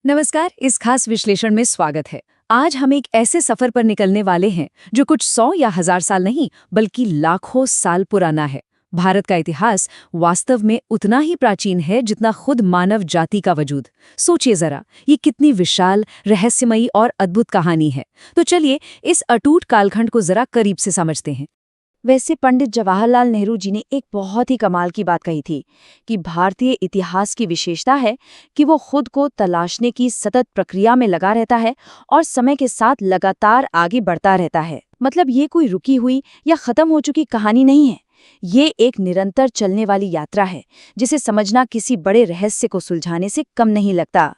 नमस्कार। इस खास विश्लेषण में स्वागत है। आज हम एक ऐसे सफर पर निकलने वाले हैं जो कुछ 100 या 1000 साल नहीं बल्कि लाखों साल पुराना है। भारत का इतिहास वास्तव में उतना ही प्राचीन है जितना खुद मानव जाति का वजूद। सोचिए जरा, ये कितनी विशाल, रहस्यमयी और अद्भुत कहानी है। तो चलिए इस अटूट कालखंड को जरा करीब से समझते हैं। वैसे पंडित जवाहरलाल नेहरू जी ने एक बहुत ही कमाल की बात कही थी कि भारतीय इतिहास की विशेषता है कि वो खुद को तलाशने की सतत प्रक्रिया में लगा रहता है और समय के साथ लगातार आगे बढ़ता रहता है। मतलब ये कोई रुकी हुई या खत्म हो चुकी कहानी नहीं है। ये एक निरंतर चलने वाली यात्रा है जिसे समझना किसी बड़े रहस्य को सुलझाने से कम नहीं लगता।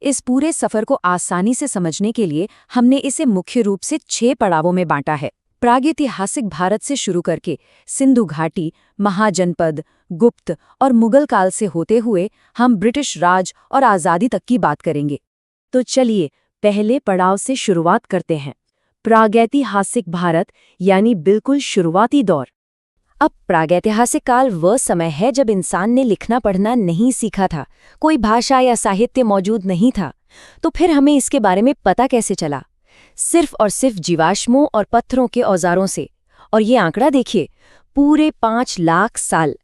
इस पूरे सफर को आसानी से समझने के लिए हमने इसे मुख्य रूप से 6 पड़ावों में बांटा है। प्रागैतिहासिक भारत से शुरू करके सिंधु घाटी, महाजनपद, गुप्त और मुगल काल से होते हुए हम ब्रिटिश राज और आज़ादी तक की बात करेंगे। तो चलिए पहले पड़ाव से शुरुआत करते हैं। प्रागैतिहासिक भारत यानी बिल्कुल शुरुआती दौर। अब प्रागैतिहासिक काल वह समय है जब इंसान ने लिखना पढ़ना नहीं सीखा था, कोई भाषा या साहित्य मौजूद नहीं था। तो फिर हमें इसके बारे में पता कैसे चला? सिर्फ और सिर्फ जीवाश्मों और पत्थरों के औजारों से। और ये आंकड़ा देखिए, पूरे 5 लाख साल।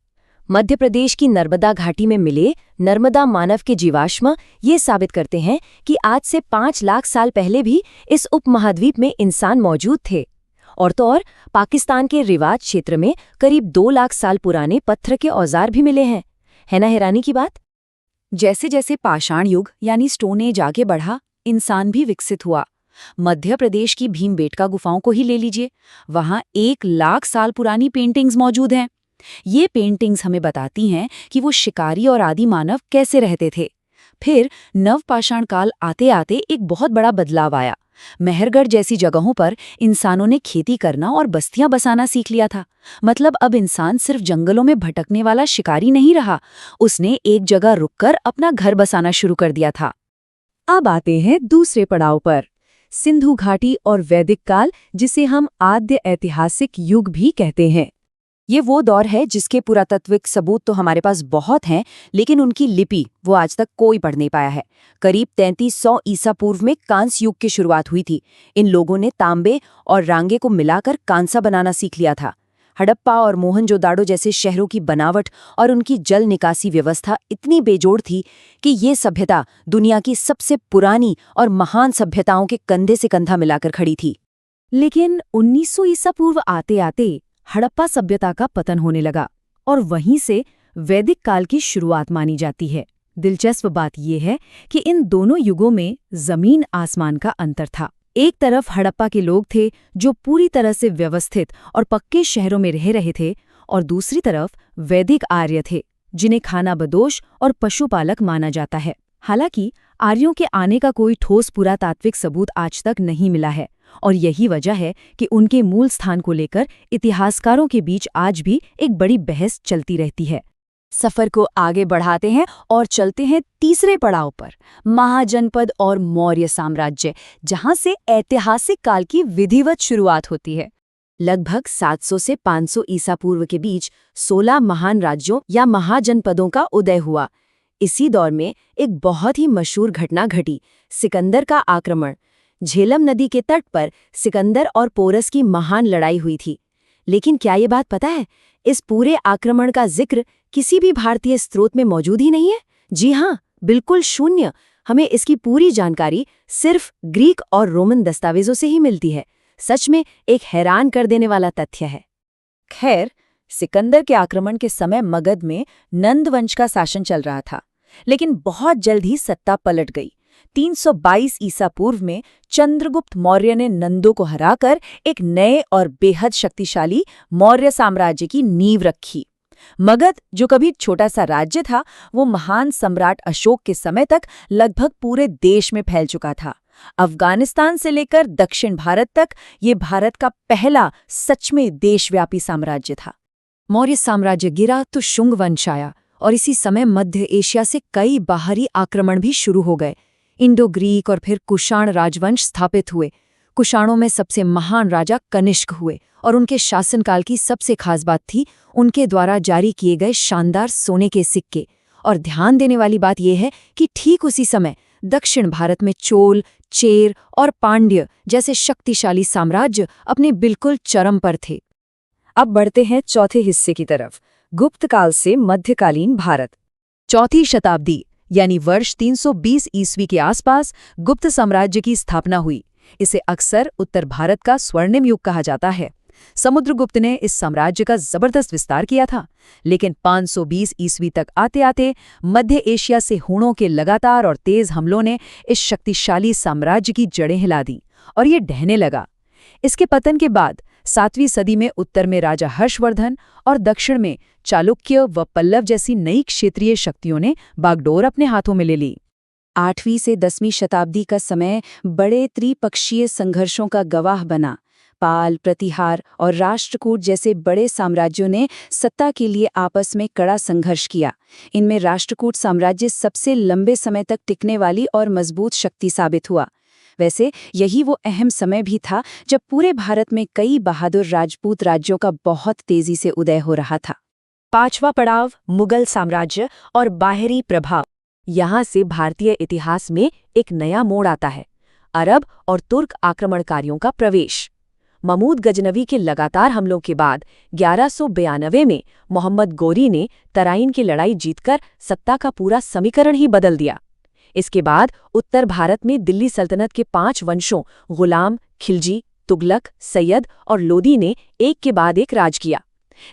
मध्य प्रदेश की नर्मदा घाटी में मिले नर्मदा मानव के जीवाश्म ये साबित करते हैं कि आज से 5 लाख साल पहले भी इस उपमहाद्वीप में इंसान मौजूद थे। और तो और पाकिस्तान के रिवाज क्षेत्र में करीब 2 लाख साल पुराने पत्थर के औजार भी मिले हैं। है ना हैरानी की बात? जैसे जैसे पाषाण युग यानी स्टोन एज आगे बढ़ा, इंसान भी विकसित हुआ। मध्य प्रदेश की भीमबेटका गुफाओं को ही ले लीजिए, वहां 1 लाख साल पुरानी पेंटिंग्स मौजूद हैं। ये पेंटिंग्स हमें बताती हैं कि वो शिकारी और आदि मानव कैसे रहते थे। फिर नवपाषाण काल आते आते एक बहुत बड़ा बदलाव आया। मेहरगढ़ जैसी जगहों पर इंसानों ने खेती करना और बस्तियां बसाना सीख लिया था। मतलब अब इंसान सिर्फ जंगलों में भटकने वाला शिकारी नहीं रहा, उसने एक जगह रुककर अपना घर बसाना शुरू कर दिया था। अब आते हैं दूसरे पड़ाव पर, सिंधु घाटी और वैदिक काल, जिसे हम आद्य ऐतिहासिक युग भी कहते हैं। ये वो दौर है जिसके पुरातात्विक सबूत तो हमारे पास बहुत हैं, लेकिन उनकी लिपि वो आज तक कोई पढ़ नहीं पाया है। करीब 3300 ईसा पूर्व में कांस्य युग की शुरुआत हुई थी। इन लोगों ने तांबे और रांगे को मिलाकर कांसा बनाना सीख लिया था। हड़प्पा और मोहनजोदाड़ो जैसे शहरों की बनावट और उनकी जल निकासी व्यवस्था इतनी बेजोड़ थी कि ये सभ्यता दुनिया की सबसे पुरानी और महान सभ्यताओं के कंधे से कंधा मिलाकर खड़ी थी। लेकिन 1900 ईसा पूर्व आते आते हड़प्पा सभ्यता का पतन होने लगा और वहीं से वैदिक काल की शुरुआत मानी जाती है। दिलचस्प बात यह है कि इन दोनों युगों में जमीन आसमान का अंतर था। एक तरफ हड़प्पा के लोग थे जो पूरी तरह से व्यवस्थित और पक्के शहरों में रह रहे थे, और दूसरी तरफ वैदिक आर्य थे जिन्हें खानाबदोश और पशुपालक माना जाता है। हालांकि आर्यों के आने का कोई ठोस पुरातात्विक सबूत आज तक नहीं मिला है, और यही वजह है कि उनके मूल स्थान को लेकर इतिहासकारों के बीच आज भी एक बड़ी बहस चलती रहती है। सफर को आगे बढ़ाते हैं और चलते हैं तीसरे पड़ाव पर, महाजनपद और मौर्य साम्राज्य, जहां से ऐतिहासिक काल की विधिवत शुरुआत होती है। लगभग 700 से 500 ईसा पूर्व के बीच 16 महान राज्यों या महाजनपदों का उदय हुआ। इसी दौर में एक बहुत ही मशहूर घटना घटी, सिकंदर का आक्रमण। झेलम नदी के तट पर सिकंदर और पोरस की महान लड़ाई हुई थी। लेकिन क्या ये बात पता है, इस पूरे आक्रमण का जिक्र किसी भी भारतीय स्रोत में मौजूद ही नहीं है। जी हाँ, बिल्कुल शून्य। हमें इसकी पूरी जानकारी सिर्फ ग्रीक और रोमन दस्तावेजों से ही मिलती है। सच में एक हैरान कर देने वाला तथ्य है। खैर, सिकंदर के आक्रमण के समय मगध में नंद वंश का शासन चल रहा था, लेकिन बहुत जल्द ही सत्ता पलट गई। 322 ईसा पूर्व में चंद्रगुप्त मौर्य ने नंदों को हराकर एक नए और बेहद शक्तिशाली मौर्य साम्राज्य की नींव रखी। मगध, जो कभी छोटा सा राज्य था, वो महान सम्राट अशोक के समय तक लगभग पूरे देश में फैल चुका था। अफगानिस्तान से लेकर दक्षिण भारत तक ये भारत का पहला सच में देशव्यापी साम्राज्य था। मौर्य साम्राज्य गिरा तो शुंग वंश आया, और इसी समय मध्य एशिया से कई बाहरी आक्रमण भी शुरू हो गए। इंडो ग्रीक और फिर कुषाण राजवंश स्थापित हुए। कुषाणों में सबसे महान राजा कनिष्क हुए, और उनके शासनकाल की सबसे खास बात थी उनके द्वारा जारी किए गए शानदार सोने के सिक्के। और ध्यान देने वाली बात यह है कि ठीक उसी समय दक्षिण भारत में चोल, चेर और पांड्य जैसे शक्तिशाली साम्राज्य अपने बिल्कुल चरम पर थे। अब बढ़ते हैं चौथे हिस्से की तरफ, गुप्त काल से मध्यकालीन भारत। चौथी शताब्दी यानी वर्ष 320 ईस्वी के आसपास गुप्त साम्राज्य की स्थापना हुई। इसे अक्सर उत्तर भारत का स्वर्णिम युग कहा जाता है। समुद्रगुप्त ने इस साम्राज्य का जबरदस्त विस्तार किया था, लेकिन 520 ईस्वी तक आते आते मध्य एशिया से हूणों के लगातार और तेज हमलों ने इस शक्तिशाली साम्राज्य की जड़ें हिला दी और ये ढहने लगा। इसके पतन के बाद 7वीं सदी में उत्तर में राजा हर्षवर्धन और दक्षिण में चालुक्य व पल्लव जैसी नई क्षेत्रीय शक्तियों ने बागडोर अपने हाथों में ले ली। 8वीं से 10वीं शताब्दी का समय बड़े त्रिपक्षीय संघर्षों का गवाह बना। पाल, प्रतिहार और राष्ट्रकूट जैसे बड़े साम्राज्यों ने सत्ता के लिए आपस में कड़ा संघर्ष किया। इनमें राष्ट्रकूट साम्राज्य सबसे लंबे समय तक टिकने वाली और मजबूत शक्ति साबित हुआ। वैसे यही वो अहम समय भी था जब पूरे भारत में कई बहादुर राजपूत राज्यों का बहुत तेजी से उदय हो रहा था। 5वां पड़ाव, मुगल साम्राज्य और बाहरी प्रभाव। यहाँ से भारतीय इतिहास में एक नया मोड़ आता है, अरब और तुर्क आक्रमणकारियों का प्रवेश। महमूद गजनवी के लगातार हमलों के बाद 1192 में मोहम्मद गोरी ने तराइन की लड़ाई जीतकर सत्ता का पूरा समीकरण ही बदल दिया। इसके बाद उत्तर भारत में दिल्ली सल्तनत के 5 वंशों गुलाम, खिलजी, तुगलक, सैयद और लोदी ने एक के बाद एक राज किया।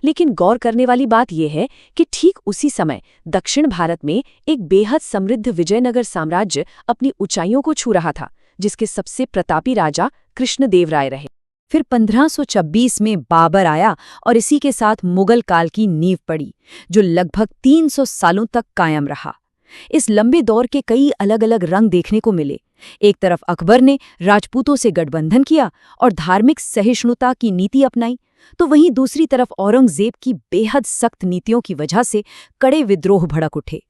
लेकिन गौर करने वाली बात यह है कि ठीक उसी समय दक्षिण भारत में एक बेहद समृद्ध विजयनगर साम्राज्य अपनी ऊंचाइयों को छू रहा था, जिसके सबसे प्रतापी राजा कृष्णदेवराय रहे। फिर 1526 में बाबर आया और इसी के साथ मुगल काल की नींव पड़ी, जो लगभग 300 सालों तक कायम रहा। इस लंबे दौर के कई अलग अलग रंग देखने को मिले। एक तरफ अकबर ने राजपूतों से गठबंधन किया और धार्मिक सहिष्णुता की नीति अपनाई, तो वहीं दूसरी तरफ औरंगजेब की बेहद सख्त नीतियों की वजह से कड़े विद्रोह भड़क उठे।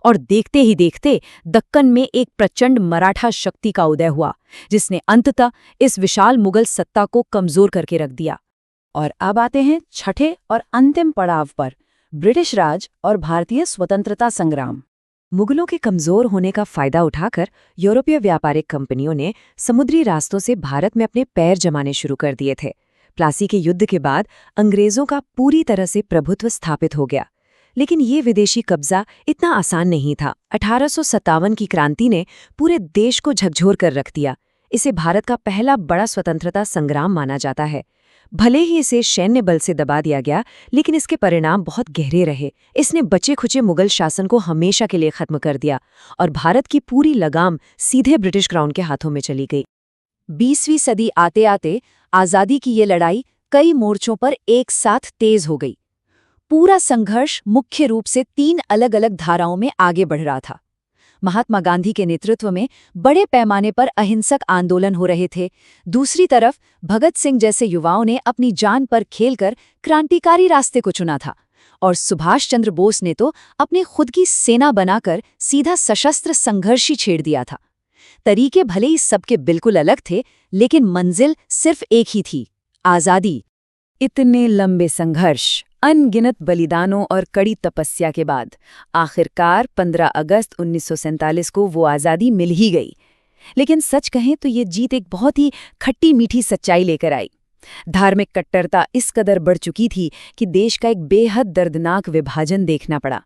और देखते ही देखते दक्कन में एक प्रचंड मराठा शक्ति का उदय हुआ, जिसने अंततः इस विशाल मुगल सत्ता को कमजोर करके रख दिया। और अब आते हैं छठे और अंतिम पड़ाव पर, ब्रिटिश राज और भारतीय स्वतंत्रता संग्राम। मुगलों के कमजोर होने का फायदा उठाकर यूरोपीय व्यापारिक कंपनियों ने समुद्री रास्तों से भारत में अपने पैर जमाने शुरू कर दिए थे। प्लासी के युद्ध के बाद अंग्रेजों का पूरी तरह से प्रभुत्व स्थापित हो गया, लेकिन ये विदेशी कब्जा इतना आसान नहीं था। 1857 की क्रांति ने पूरे देश को झकझोर कर रख दिया। इसे भारत का पहला बड़ा स्वतंत्रता संग्राम माना जाता है। भले ही इसे सैन्य बल से दबा दिया गया, लेकिन इसके परिणाम बहुत गहरे रहे। इसने बचे खुचे मुगल शासन को हमेशा के लिए खत्म कर दिया और भारत की पूरी लगाम सीधे ब्रिटिश क्राउन के हाथों में चली गई। 20वीं सदी आते आते आज़ादी की ये लड़ाई कई मोर्चों पर एक साथ तेज हो गई। पूरा संघर्ष मुख्य रूप से 3 अलग अलग धाराओं में आगे बढ़ रहा था। महात्मा गांधी के नेतृत्व में बड़े पैमाने पर अहिंसक आंदोलन हो रहे थे। दूसरी तरफ भगत सिंह जैसे युवाओं ने अपनी जान पर खेलकर क्रांतिकारी रास्ते को चुना था, और सुभाष चंद्र बोस ने तो अपनी खुद की सेना बनाकर सीधा सशस्त्र संघर्ष ही छेड़ दिया था। तरीके भले ही सबके बिल्कुल अलग थे, लेकिन मंजिल सिर्फ एक ही थी, आज़ादी। इतने लंबे संघर्ष, अनगिनत बलिदानों और कड़ी तपस्या के बाद आखिरकार 15 अगस्त 1947 को वो आज़ादी मिल ही गई। लेकिन सच कहें तो ये जीत एक बहुत ही खट्टी मीठी सच्चाई लेकर आई। धार्मिक कट्टरता इस कदर बढ़ चुकी थी कि देश का एक बेहद दर्दनाक विभाजन देखना पड़ा।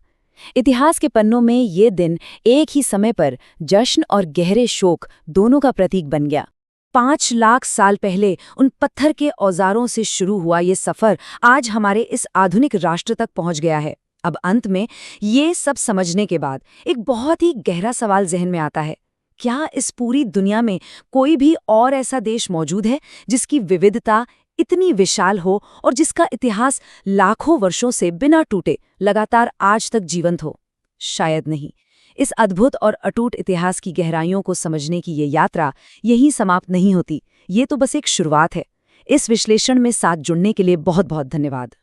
इतिहास के पन्नों में ये दिन एक ही समय पर जश्न और गहरे शोक दोनों का प्रतीक बन गया। 5 लाख साल पहले उन पत्थर के औजारों से शुरू हुआ ये सफ़र आज हमारे इस आधुनिक राष्ट्र तक पहुंच गया है। अब अंत में ये सब समझने के बाद एक बहुत ही गहरा सवाल जहन में आता है, क्या इस पूरी दुनिया में कोई भी और ऐसा देश मौजूद है जिसकी विविधता इतनी विशाल हो और जिसका इतिहास लाखों वर्षों से बिना टूटे लगातार आज तक जीवंत हो? शायद नहीं। इस अद्भुत और अटूट इतिहास की गहराइयों को समझने की ये यात्रा यहीं समाप्त नहीं होती। ये तो बस एक शुरुआत है। इस विश्लेषण में साथ जुड़ने के लिए बहुत बहुत धन्यवाद।